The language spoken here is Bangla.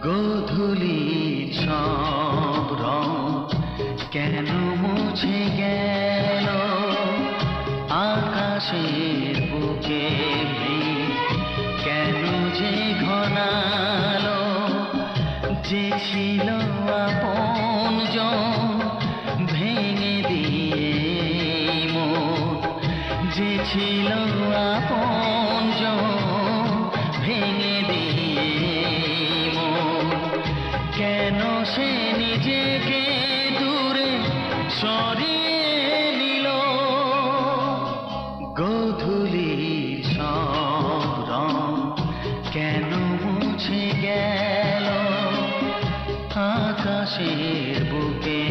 গোধূলির সব রং কেন মুছে গেল, আকাশের বুকে মেঘ কেন যে ঘনালো, যে ছিল আপনজন ভেঙে দিয়ে মন, যে ছিল আপনজন ভেঙে দিয়ে মন, কেন সে নিজেকে দূরে সরিয়ে নিল। গোধূলির সব রং কেন মুছে গেল, আকাশের বুকে